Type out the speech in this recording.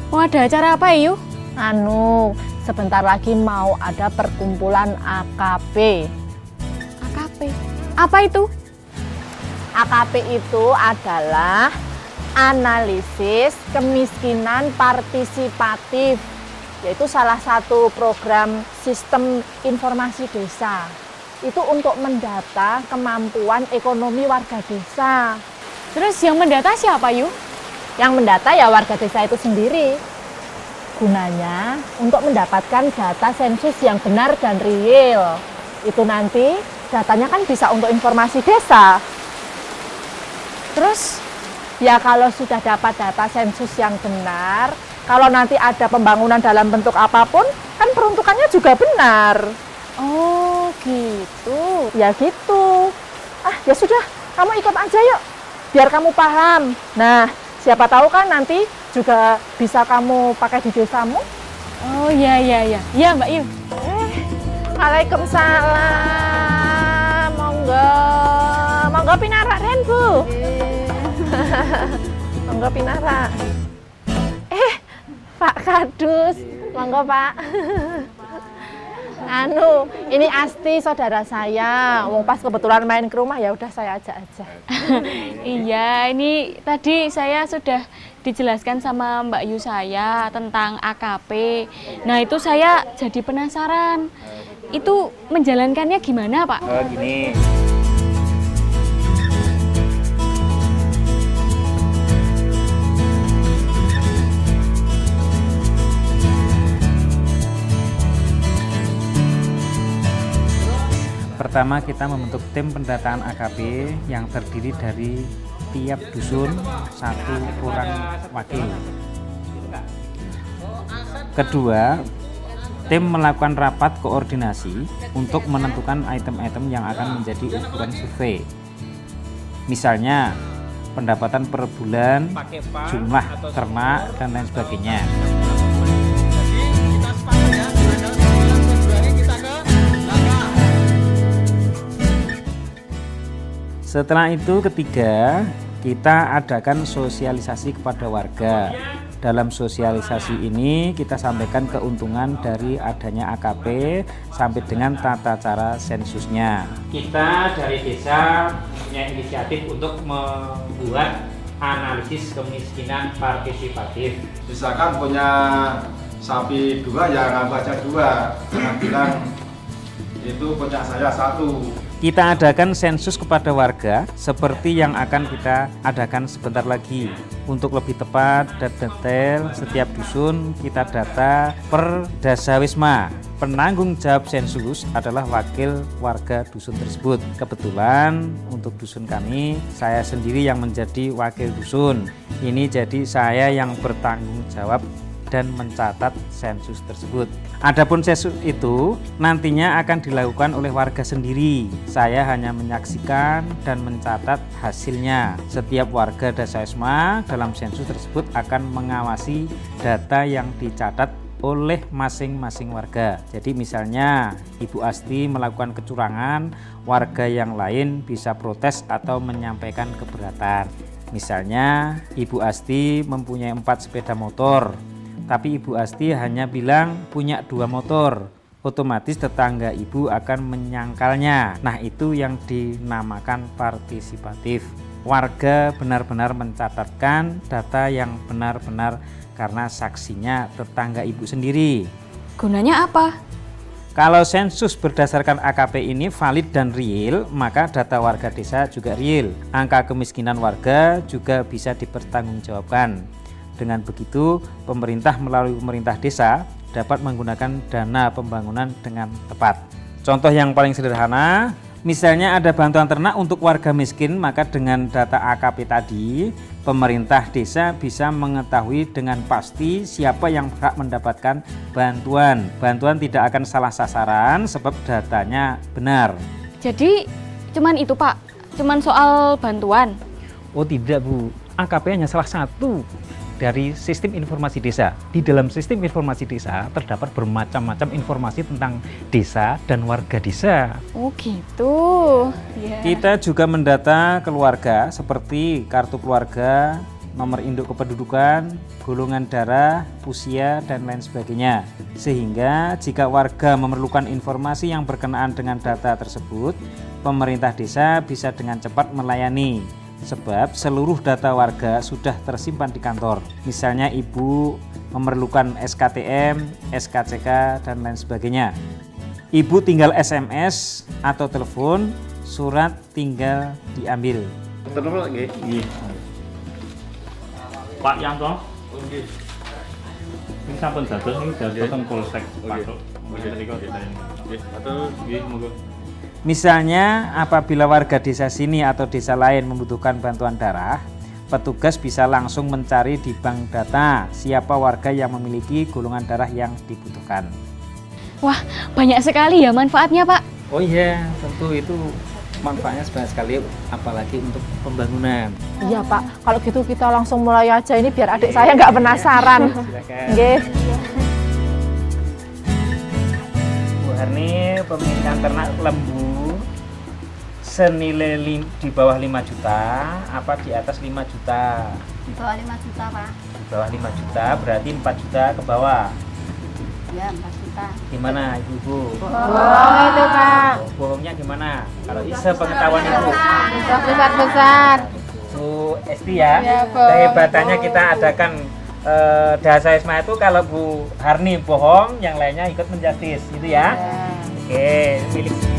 Mau ada acara apa ya? Sebentar lagi mau ada perkumpulan AKP. AKP. Apa itu? AKP itu adalah analisis kemiskinan partisipatif, yaitu salah satu program sistem informasi desa. Itu untuk mendata kemampuan ekonomi warga desa. Terus yang mendata siapa, Yu? Yang mendata ya warga desa itu sendiri. Gunanya untuk mendapatkan data sensus yang benar dan real. Itu nanti datanya kan bisa untuk informasi desa. Terus ya kalau sudah dapat data sensus yang benar, kalau nanti ada pembangunan dalam bentuk apapun, kan peruntukannya juga benar. oh gitu. Ya gitu. Ya sudah, kamu ikut aja yuk, biar kamu paham. Nah, siapa tahu kan nanti juga bisa kamu pakai di desamu. Oh iya. Iya Mbak Yu. Waalaikumsalam. Monggo pinarak Ren, Bu. Monggo pinarak. Pak Kadus. Monggo, Pak. Ini Asti saudara saya. Pas kebetulan main ke rumah ya udah saya ajak aja. Iya, ini tadi saya sudah dijelaskan sama Mbak Yu saya tentang AKP. Nah, itu saya jadi penasaran. Itu menjalankannya gimana, Pak? Gini. Pertama kita membentuk tim pendataan AKP yang terdiri dari tiap dusun satu orang wakil. Kedua, tim melakukan rapat koordinasi untuk menentukan item-item yang akan menjadi ukuran survei. Misalnya, pendapatan per bulan, jumlah ternak, dan lain sebagainya. Setelah itu ketiga, kita adakan sosialisasi kepada warga. Dalam sosialisasi ini kita sampaikan keuntungan dari adanya AKP sampai dengan tata cara sensusnya. Kita dari desa punya inisiatif untuk membuat analisis kemiskinan partisipatif. Misalkan punya sapi 2 ya nggak baca 2, jangan bilang itu punya saya 1. Kita adakan sensus kepada warga seperti yang akan kita adakan sebentar lagi. Untuk lebih tepat dan detail, setiap dusun kita data per dasawisma. Penanggung jawab sensus adalah wakil warga dusun tersebut. Kebetulan untuk dusun kami, saya sendiri yang menjadi wakil dusun. Ini jadi saya yang bertanggung jawab dan mencatat sensus tersebut. Adapun sensus itu nantinya akan dilakukan oleh warga sendiri. Saya hanya menyaksikan dan mencatat hasilnya. Setiap warga dasawisma dalam sensus tersebut akan mengawasi data yang dicatat oleh masing-masing warga. Jadi misalnya Ibu Asti melakukan kecurangan, warga yang lain bisa protes atau menyampaikan keberatan. Misalnya Ibu Asti mempunyai 4 sepeda motor, tapi Ibu Asti hanya bilang punya 2 motor, otomatis tetangga ibu akan menyangkalnya. Nah, itu yang dinamakan partisipatif. Warga benar-benar mencatatkan data yang benar-benar karena saksinya tetangga ibu sendiri. Gunanya apa? Kalau sensus berdasarkan AKP ini valid dan real, maka data warga desa juga real. Angka kemiskinan warga juga bisa dipertanggungjawabkan. Dengan begitu, pemerintah melalui pemerintah desa dapat menggunakan dana pembangunan dengan tepat. Contoh yang paling sederhana, misalnya ada bantuan ternak untuk warga miskin, maka dengan data AKP tadi, pemerintah desa bisa mengetahui dengan pasti siapa yang berhak mendapatkan bantuan. Bantuan tidak akan salah sasaran sebab datanya benar. Jadi cuman itu, Pak? Cuman soal bantuan? Oh tidak, Bu. AKP hanya salah satu dari sistem informasi desa. Di dalam sistem informasi desa terdapat bermacam-macam informasi tentang desa dan warga desa. Oh gitu. Kita juga mendata keluarga seperti kartu keluarga, nomor induk kependudukan, golongan darah, usia, dan lain sebagainya. Sehingga jika warga memerlukan informasi yang berkenaan dengan data tersebut, pemerintah desa bisa dengan cepat melayani. Sebab seluruh data warga sudah tersimpan di kantor. Misalnya ibu memerlukan SKTM, SKCK, dan lain sebagainya. Ibu tinggal SMS atau telepon, surat tinggal diambil. Terus lagi. Pak Yanto, ini sampun dados ini dateng Polsek Patok. Misalnya apabila warga desa sini atau desa lain membutuhkan bantuan darah, petugas bisa langsung mencari di bank data siapa warga yang memiliki golongan darah yang dibutuhkan. Wah, banyak sekali ya manfaatnya, Pak. Oh iya, tentu itu manfaatnya banyak sekali, apalagi untuk pembangunan. Iya Pak, kalau gitu kita langsung mulai aja ini biar adik saya nggak penasaran. Silakan. Nggih. Bu Harni, pemilikan ternak lembu senilai di bawah 5 juta, apa di atas 5 juta? Di bawah 5 juta, Pak. Di bawah 5 juta berarti 4 juta ke bawah. Ya, 4 juta. Gimana Ibu? Bohong itu, Pak. Bohongnya gimana? Kalau sepengetahuan Ibu. Besar-besar. Bu Esti ya, Ya, Bu. kehebatannya kita adakan Dasa Wisma itu kalau Bu Harni bohong, yang lainnya ikut menjustis gitu ya. Oke, pilih.